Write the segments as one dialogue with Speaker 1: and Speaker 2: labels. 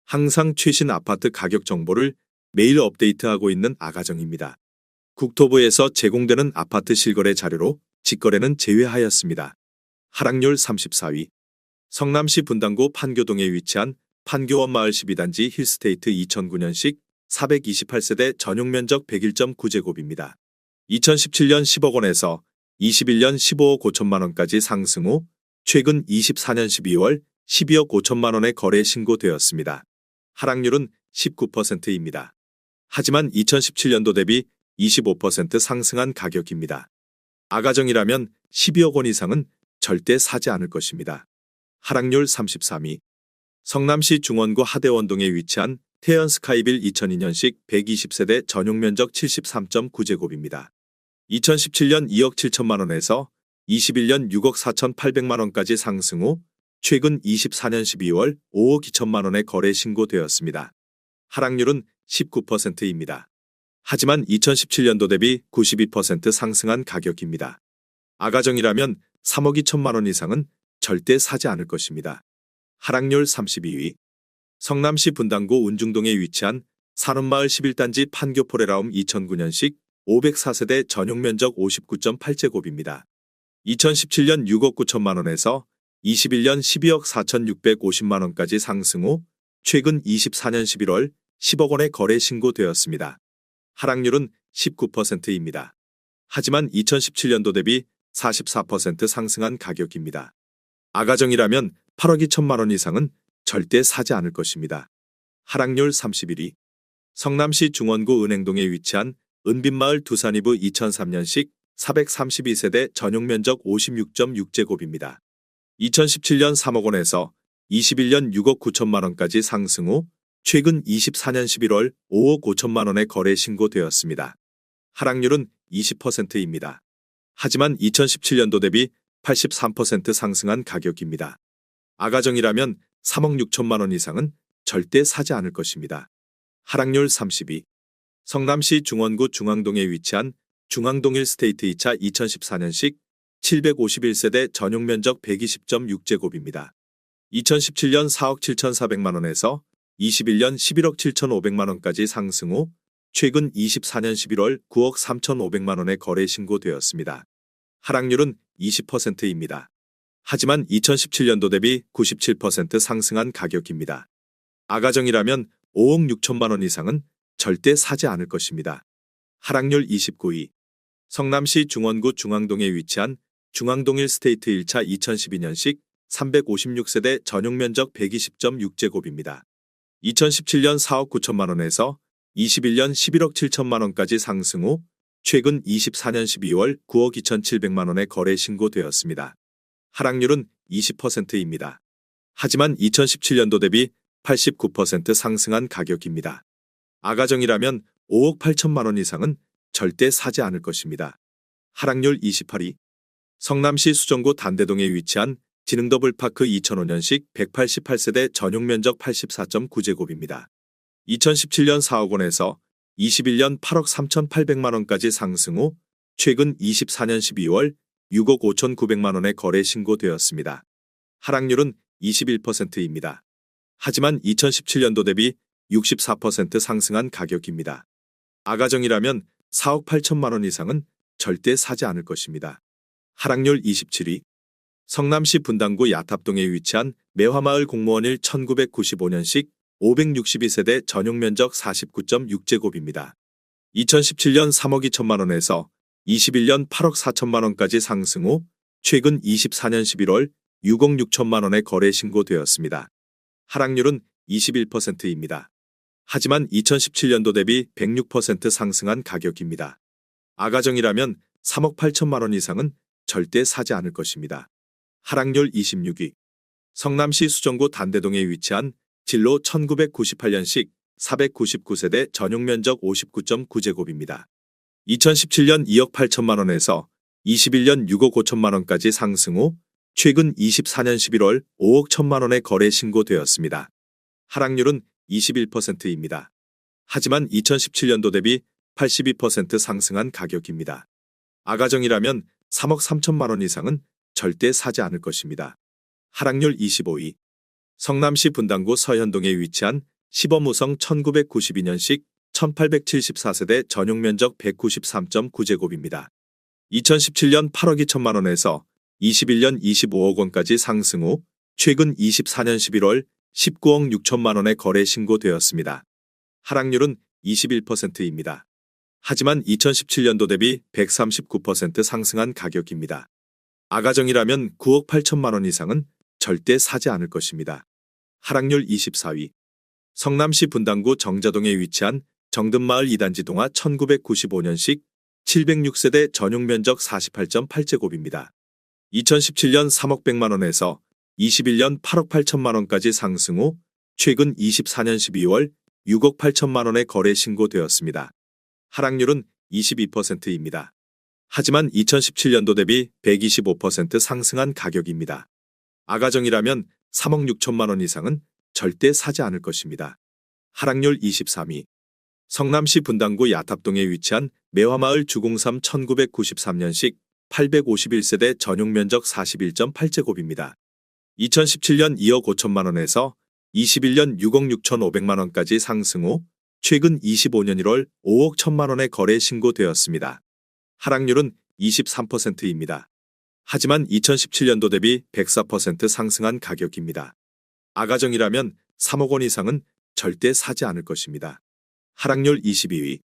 Speaker 1: 항상 최신 아파트 가격 정보를 매일 업데이트하고 있는 아가정입니다. 국토부에서 제공되는 아파트 실거래 자료로 직거래는 제외하였습니다. 하락률 34위. 성남시 분당구 판교동에 위치한 판교원 마을 12단지 힐스테이트 2009년식 428세대 전용 면적 101.9제곱입니다. 2017년 10억 원에서 21년 15억 5천만 원까지 상승 후 최근 24년 12월 12억 5천만 원의 거래 신고되었습니다. 하락률은 19%입니다. 하지만 2017년도 대비 25% 상승한 가격입니다. 아가정이라면 12억 원 이상은 절대 사지 않을 것입니다. 하락률 33위. 성남시 중원구 하대원동에 위치한 태연 스카이빌 2002년식 120세대 전용 면적 73.9제곱입니다. 2017년 2억 7천만 원에서 21년 6억 4,800만 원까지 상승 후 최근 24년 12월 5억 2천만 원의 거래 신고되었습니다. 하락률은 19%입니다. 하지만 2017년도 대비 92% 상승한 가격입니다. 아가정이라면 3억 2천만 원 이상은 절대 사지 않을 것입니다. 하락률 32위. 성남시 분당구 운중동에 위치한 산업마을 11단지 판교포레라움 2009년식 504세대 전용 면적 59.8제곱입니다. 2017년 6억 9천만 원에서 21년 12억 4,650만 원까지 상승 후 최근 24년 11월 10억 원의 거래 신고되었습니다. 하락률은 19%입니다. 하지만 2017년도 대비 44% 상승한 가격입니다. 아가정이라면 8억 2천만 원 이상은 절대 사지 않을 것입니다. 하락률 31위. 성남시 중원구 은행동에 위치한 은빛마을 두산이브 2003년식 432세대 전용 면적 56.6제곱입니다. 2017년 3억 원에서 21년 6억 9천만 원까지 상승 후 최근 24년 11월 5억 5천만 원의 거래 신고되었습니다. 하락률은 20%입니다. 하지만 2017년도 대비 83% 상승한 가격입니다. 아가정이라면 3억 6천만 원 이상은 절대 사지 않을 것입니다. 하락률 32. 성남시 중원구 중앙동에 위치한 중앙동 힐스테이트 2차 2014년식 751세대 전용 면적 120.6제곱입니다. 2017년 4억 7,400만 원에서 21년 11억 7,500만 원까지 상승 후 최근 24년 11월 9억 3,500만 원의 거래 신고되었습니다. 하락률은 20%입니다. 하지만 2017년도 대비 97% 상승한 가격입니다. 아가정이라면 5억 6천만 원 이상은 절대 사지 않을 것입니다. 하락률 29위. 성남시 중원구 중앙동에 위치한 중앙동 힐스테이트 1차 2012년식 356세대 전용 면적 120.6제곱입니다. 2017년 4억 9천만 원에서 21년 11억 7천만 원까지 상승 후 최근 24년 12월 9억 2,700만 원의 거래 신고되었습니다. 하락률은 20%입니다. 하지만 2017년도 대비 89% 상승한 가격입니다. 아가정이라면 5억 8천만 원 이상은 절대 사지 않을 것입니다. 하락률 28위. 성남시 수정구 단대동에 위치한 지능더블파크 2005년식 188세대 전용 면적 84.9제곱입니다. 2017년 4억 원에서 21년 8억 3,800만 원까지 상승 후 최근 24년 12월 6억 5,900만 원의 거래 신고되었습니다. 하락률은 21%입니다. 하지만 2017년도 대비 64% 상승한 가격입니다. 아가정이라면 4억 8천만 원 이상은 절대 사지 않을 것입니다. 하락률 27위. 성남시 분당구 야탑동에 위치한 매화마을 공무원 1 1995년식 562세대 전용 면적 49.6제곱입니다. 2017년 3억 2천만 원에서 21년 8억 4천만 원까지 상승 후 최근 24년 11월 6억 6천만 원의 거래 신고되었습니다. 하락률은 21%입니다. 하지만 2017년도 대비 106% 상승한 가격입니다. 아가정이라면 3억 8천만 원 이상은 절대 사지 않을 것입니다. 하락률 26위. 성남시 수정구 단대동에 위치한 진로 1998년식 499세대 전용 면적 59.9제곱입니다. 2017년 2억 8천만 원에서 21년 6억 5천만 원까지 상승 후 최근 24년 11월 5억 1천만 원의 거래 신고되었습니다. 하락률은 21%입니다. 하지만 2017년도 대비 82% 상승한 가격입니다. 아가정이라면 3억 3천만 원 이상은 절대 사지 않을 것입니다. 하락률 25위. 성남시 분당구 서현동에 위치한 시범우성 1992년식 1874세대 전용 면적 193.9제곱입니다. 2017년 8억 2천만 원에서 21년 25억 원까지 상승 후 최근 24년 11월 19억 6천만 원에 거래 신고되었습니다. 하락률은 21%입니다. 하지만 2017년도 대비 139% 상승한 가격입니다. 아가정이라면 9억 8천만 원 이상은 절대 사지 않을 것입니다. 하락률 24위. 성남시 분당구 정자동에 위치한 정든마을 2단지 동화 1995년식 706세대 전용 면적 48.8제곱입니다. 2017년 3억 100만 원에서 21년 8억 8천만 원까지 상승 후 최근 24년 12월 6억 8천만 원에 거래 신고되었습니다. 하락률은 22%입니다. 하지만 2017년도 대비 125% 상승한 가격입니다. 아가정이라면 3억 6천만 원 이상은 절대 사지 않을 것입니다. 하락률 23위. 성남시 분당구 야탑동에 위치한 매화마을 주공삼 1993년식 851세대 전용 면적 41.8제곱입니다. 2017년 2억 5천만 원에서 21년 6억 6천5백만 원까지 상승 후 최근 25년 1월 5억 1천만 원에 거래 신고되었습니다. 하락률은 23%입니다. 하지만 2017년도 대비 104% 상승한 가격입니다. 아가정이라면 3억 원 이상은 절대 사지 않을 것입니다. 하락률 22위.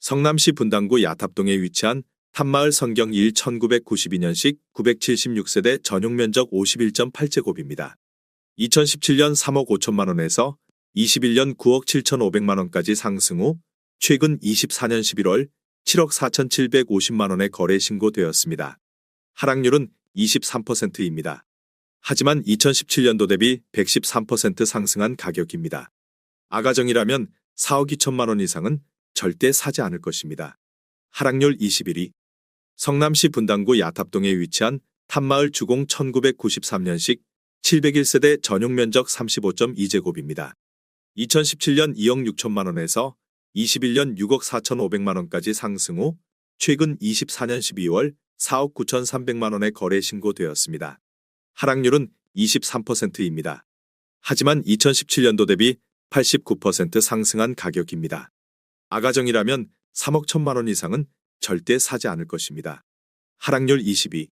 Speaker 1: 성남시 분당구 야탑동에 위치한 탑마을 성경 1 1992년식 976세대 전용 면적 51.8제곱입니다. 2017년 3억 5천만 원에서 21년 9억 7천5백만 원까지 상승 후 최근 24년 11월 7억 4천7백오십만 원에 거래 신고되었습니다. 하락률은 23%입니다. 하지만 2017년도 대비 113% 상승한 가격입니다. 아가정이라면 4억 2천만 원 이상은 절대 사지 않을 것입니다. 하락률 21위. 성남시 분당구 야탑동에 위치한 탑마을 주공 1993년식 701세대 전용 면적 35.2제곱입니다. 2017년 2억 6천만 원에서 21년 6억 4천5백만 원까지 상승 후 최근 24년 12월 4억 9천3백만 원에 거래 신고되었습니다. 하락률은 23%입니다. 하지만 2017년도 대비 89% 상승한 가격입니다. 아가정이라면 3억 1천만 원 이상은 절대 사지 않을 것입니다. 하락률 22.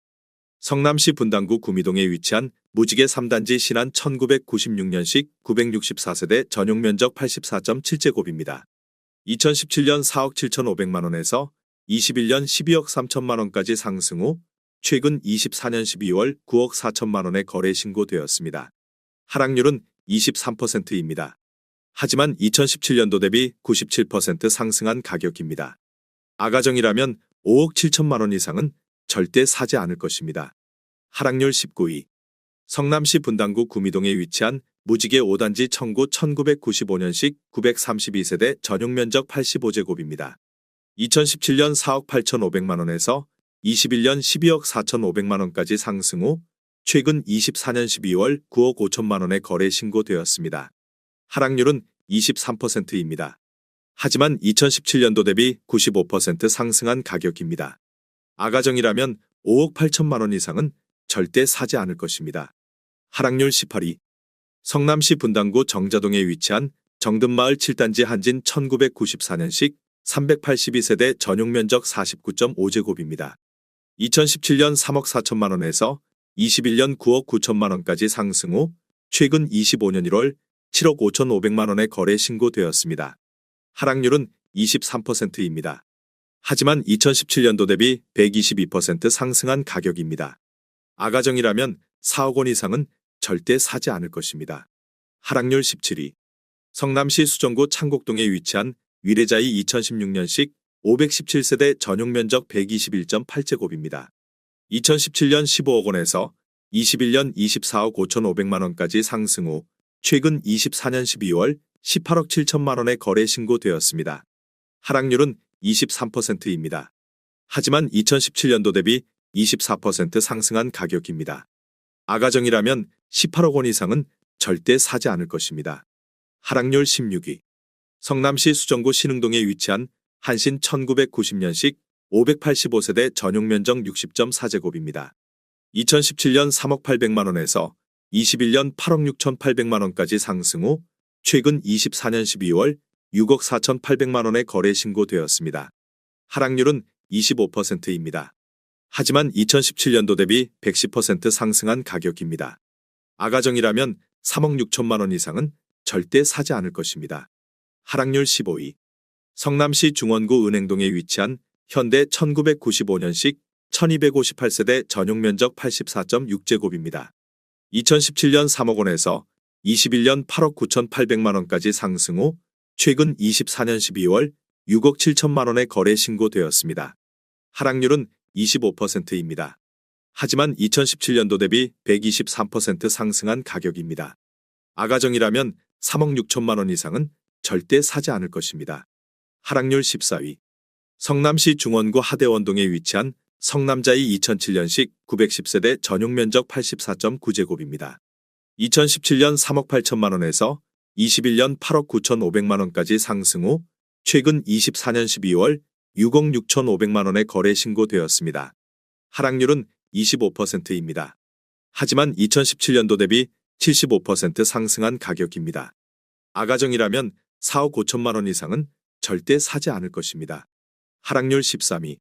Speaker 1: 성남시 분당구 구미동에 위치한 무지개 3단지 신안 1996년식 964세대 전용 면적 84.7제곱입니다. 2017년 4억 7천5백만 원에서 21년 12억 3천만 원까지 상승 후 최근 24년 12월 9억 4천만 원에 거래 신고되었습니다. 하락률은 23%입니다. 하지만 2017년도 대비 97% 상승한 가격입니다. 아가정이라면 5억 7천만 원 이상은 절대 사지 않을 것입니다. 하락률 19위. 성남시 분당구 구미동에 위치한 무지개 5단지 청구 1995년식 932세대 전용 면적 85제곱입니다. 2017년 4억 8천5백만 원에서 21년 12억 4천5백만 원까지 상승 후 최근 24년 12월 9억 5천만 원에 거래 신고되었습니다. 하락률은 23%입니다. 하지만 2017년도 대비 95% 상승한 가격입니다. 아가정이라면 5억 8천만 원 이상은 절대 사지 않을 것입니다. 하락률 18위. 성남시 분당구 정자동에 위치한 정든마을 7단지 한진 1994년식 382세대 전용 면적 49.5제곱입니다. 2017년 3억 4천만 원에서 21년 9억 9천만 원까지 상승 후 최근 25년 1월 7억 5천5백만 원에 거래 신고되었습니다. 하락률은 23%입니다. 하지만 2017년도 대비 122% 상승한 가격입니다. 아가정이라면 4억 원 이상은 절대 사지 않을 것입니다. 하락률 17위. 성남시 수정구 창곡동에 위치한 위례자이 2016년식 517세대 전용 면적 121.8제곱입니다. 2017년 15억 원에서 21년 24억 5천5백만 원까지 상승 후 최근 24년 12월 18억 7천만 원에 거래 신고되었습니다. 하락률은 23%입니다. 하지만 2017년도 대비 24% 상승한 가격입니다. 아가정이라면 18억 원 이상은 절대 사지 않을 것입니다. 하락률 16위. 성남시 수정구 신흥동에 위치한 한신 1990년식 585세대 전용 면적 60.4제곱입니다. 2017년 3억 8백만 원에서 21년 8억 6천8백만 원까지 상승 후 최근 24년 12월 6억 4,800만 원의 거래 신고되었습니다. 하락률은 25%입니다. 하지만 2017년도 대비 110% 상승한 가격입니다. 아가정이라면 3억 6천만 원 이상은 절대 사지 않을 것입니다. 하락률 15위. 성남시 중원구 은행동에 위치한 현대 1995년식 1258세대 전용 면적 84.6제곱입니다. 2017년 3억 원에서 21년 8억 9,800만 원까지 상승 후 최근 24년 12월 6억 7천만 원의 거래 신고되었습니다. 하락률은 25%입니다. 하지만 2017년도 대비 123% 상승한 가격입니다. 아가정이라면 3억 6천만 원 이상은 절대 사지 않을 것입니다. 하락률 14위. 성남시 중원구 하대원동에 위치한 성남자이 2007년식 910세대 전용 면적 84.9제곱입니다. 2017년 3억 8천만 원에서 21년 8억 9,500만 원까지 상승 후 최근 24년 12월 6억 6,500만 원의 거래 신고되었습니다. 하락률은 25%입니다. 하지만 2017년도 대비 75% 상승한 가격입니다. 아가정이라면 4억 5천만 원 이상은 절대 사지 않을 것입니다. 하락률 13위.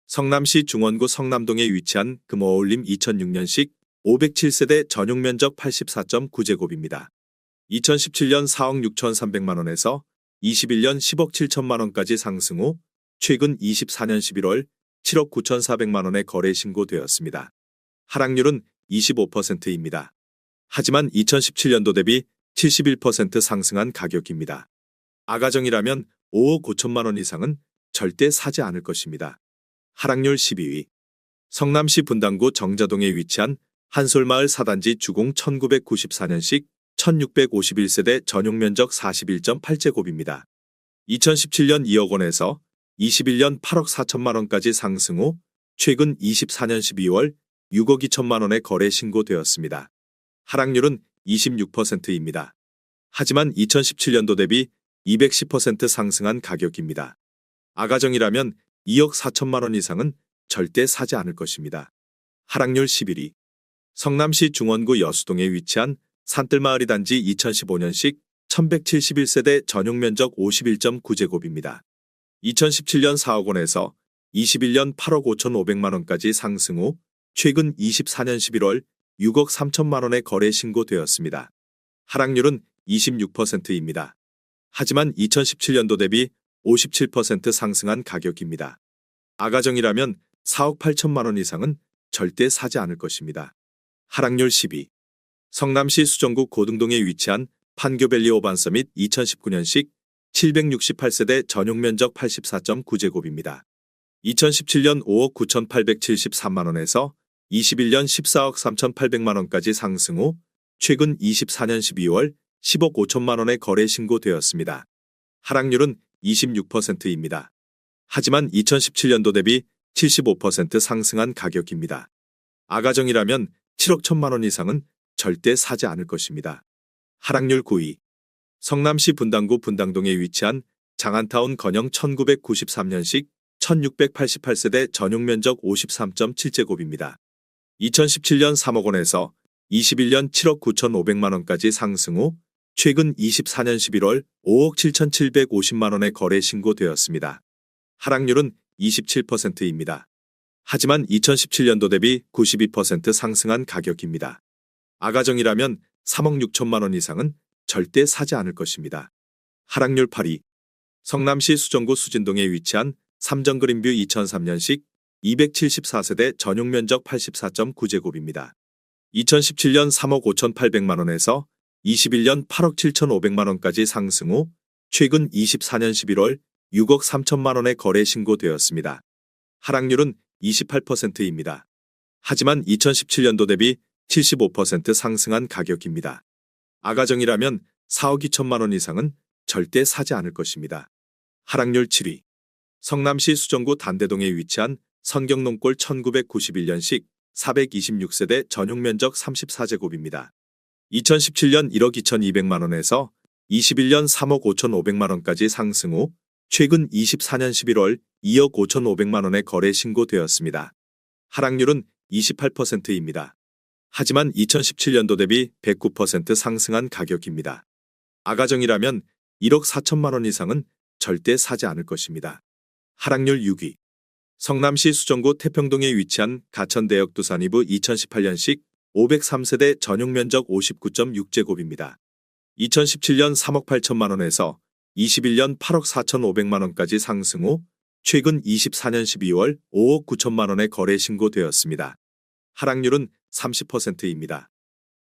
Speaker 1: 성남시 중원구 성남동에 위치한 금어울림 2006년식 507세대 전용 면적 84.9제곱입니다. 2017년 4억 6,300만 원에서 21년 10억 7천만 원까지 상승 후 최근 24년 11월 7억 9,400만 원의 거래 신고되었습니다. 하락률은 25%입니다. 하지만 2017년도 대비 71% 상승한 가격입니다. 아가정이라면 5억 5천만 원 이상은 절대 사지 않을 것입니다. 하락률 12위. 성남시 분당구 정자동에 위치한 한솔마을 4단지 주공 1994년식 1651세대 전용 면적 41.8제곱입니다. 2017년 2억 원에서 21년 8억 4천만 원까지 상승 후 최근 24년 12월 6억 2천만 원의 거래 신고되었습니다. 하락률은 26%입니다. 하지만 2017년도 대비 210% 상승한 가격입니다. 아가정이라면 2억 4천만 원 이상은 절대 사지 않을 것입니다. 하락률 11위. 성남시 중원구 여수동에 위치한 산뜰마을이 단지 2015년식 1171세대 전용 면적 51.9제곱입니다. 2017년 4억 원에서 21년 8억 5,500만 원까지 상승 후 최근 24년 11월 6억 3천만 원의 거래 신고되었습니다. 하락률은 26%입니다. 하지만 2017년도 대비 57% 상승한 가격입니다. 아가정이라면 4억 8천만 원 이상은 절대 사지 않을 것입니다. 하락률 10위. 성남시 수정구 고등동에 위치한 판교밸리 오반서밋 2019년식 768세대 전용 면적 84.9제곱입니다. 2017년 5억 9,873만 원에서 21년 14억 3,800만 원까지 상승 후 최근 24년 12월 10억 5천만 원의 거래 신고되었습니다. 하락률은 26%입니다. 하지만 2017년도 대비 75% 상승한 가격입니다. 아가정이라면 7억 1천만 원 이상은 절대 사지 않을 것입니다. 하락률 9위. 성남시 분당구 분당동에 위치한 장안타운 건영 1993년식 1688세대 전용 면적 53.7제곱입니다. 2017년 3억 원에서 21년 7억 9,500만 원까지 상승 후 최근 24년 11월 5억 7,750만 원의 거래 신고되었습니다. 하락률은 27%입니다. 하지만 2017년도 대비 92% 상승한 가격입니다. 아가정이라면 3억 6천만 원 이상은 절대 사지 않을 것입니다. 하락률 8위. 성남시 수정구 수진동에 위치한 삼정그린뷰 2003년식 274세대 전용 면적 84.9제곱입니다. 2017년 3억 5,800만 원에서 21년 8억 7,500만 원까지 상승 후 최근 24년 11월 6억 3천만 원의 거래 신고되었습니다. 하락률은 28%입니다. 하지만 2017년도 대비 75% 상승한 가격입니다. 아가정이라면 4억 2천만 원 이상은 절대 사지 않을 것입니다. 하락률 7위. 성남시 수정구 단대동에 위치한 선경농골 1991년식 426세대 전용 면적 34제곱입니다. 2017년 1억 2,200만 원에서 21년 3억 5,500만 원까지 상승 후 최근 24년 11월 2억 5,500만 원의 거래 신고되었습니다. 하락률은 28%입니다. 하지만 2017년도 대비 109% 상승한 가격입니다. 아가정이라면 1억 4천만 원 이상은 절대 사지 않을 것입니다. 하락률 6위. 성남시 수정구 태평동에 위치한 가천대역 두산이브 2018년식 503세대 전용 면적 59.6제곱입니다. 2017년 3억 8천만 원에서 21년 8억 4천5백만 원까지 상승 후 최근 24년 12월 5억 9천만 원에 거래 신고되었습니다. 하락률은 30%입니다.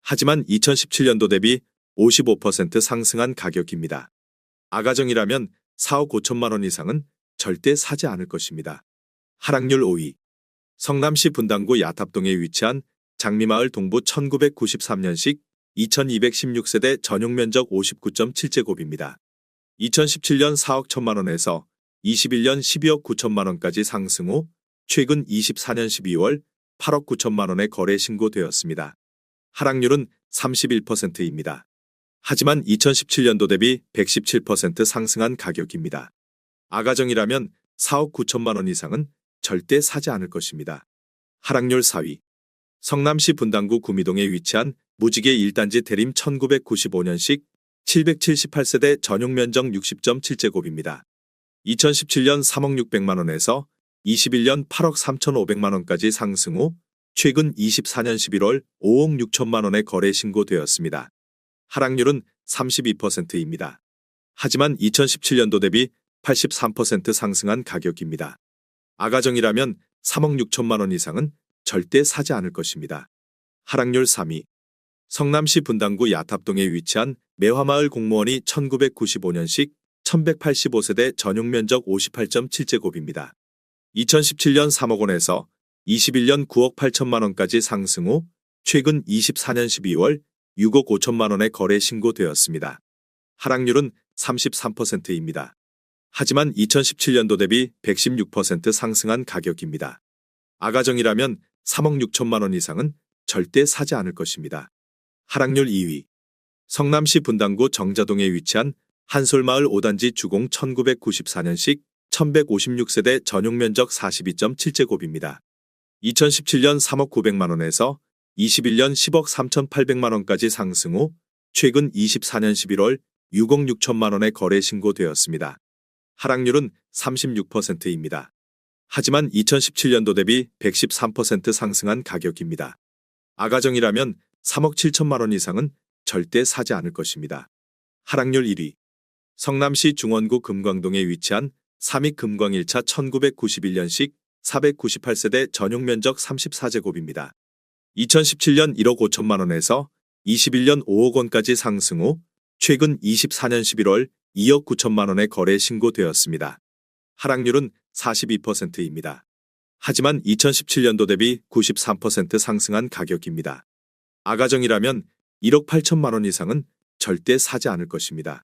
Speaker 1: 하지만 2017년도 대비 55% 상승한 가격입니다. 아가정이라면 4억 5천만 원 이상은 절대 사지 않을 것입니다. 하락률 5위. 성남시 분당구 야탑동에 위치한 장미마을 동부 1993년식 2216세대 전용 면적 59.7제곱입니다. 2017년 4억 1천만 원에서 21년 12억 9천만 원까지 상승 후 최근 24년 12월 8억 9천만 원에 거래 신고되었습니다. 하락률은 31%입니다. 하지만 2017년도 대비 117% 상승한 가격입니다. 아가정이라면 4억 9천만 원 이상은 절대 사지 않을 것입니다. 하락률 4위. 성남시 분당구 구미동에 위치한 무지개 1단지 대림 1995년식 778세대 전용 면적 60.7제곱입니다. 2017년 3억 6백만 원에서 21년 8억 3천5백만 원까지 상승 후 최근 24년 11월 5억 6천만 원에 거래 신고되었습니다. 하락률은 32%입니다. 하지만 2017년도 대비 83% 상승한 가격입니다. 아가정이라면 3억 6천만 원 이상은 절대 사지 않을 것입니다. 하락률 3위. 성남시 분당구 야탑동에 위치한 매화마을 공무원이 1995년식 1185세대 전용 면적 58.7제곱입니다. 2017년 3억 원에서 21년 9억 8천만 원까지 상승 후 최근 24년 12월 6억 5천만 원에 거래 신고되었습니다. 하락률은 33%입니다. 하지만 2017년도 대비 116% 상승한 가격입니다. 아가정이라면 3억 6천만 원 이상은 절대 사지 않을 것입니다. 하락률 2위. 성남시 분당구 정자동에 위치한 한솔마을 5단지 주공 1994년식 1156세대 전용 면적 42.7제곱입니다. 2017년 3억 9백만 원에서 21년 10억 3천8백만 원까지 상승 후 최근 24년 11월 6억 6천만 원에 거래 신고되었습니다. 하락률은 36%입니다. 하지만 2017년도 대비 113% 상승한 가격입니다. 아가정이라면 3억 7천만 원 이상은 절대 사지 않을 것입니다. 하락률 1위. 성남시 중원구 금광동에 위치한 삼익 금광 1차 1991년식 498세대 전용 면적 34제곱입니다. 2017년 1억 5천만 원에서 21년 5억 원까지 상승 후 최근 24년 11월 2억 9천만 원에 거래 신고되었습니다. 하락률은 42%입니다. 하지만 2017년도 대비 93% 상승한 가격입니다. 아가정이라면 1억 8천만 원 이상은 절대 사지 않을 것입니다.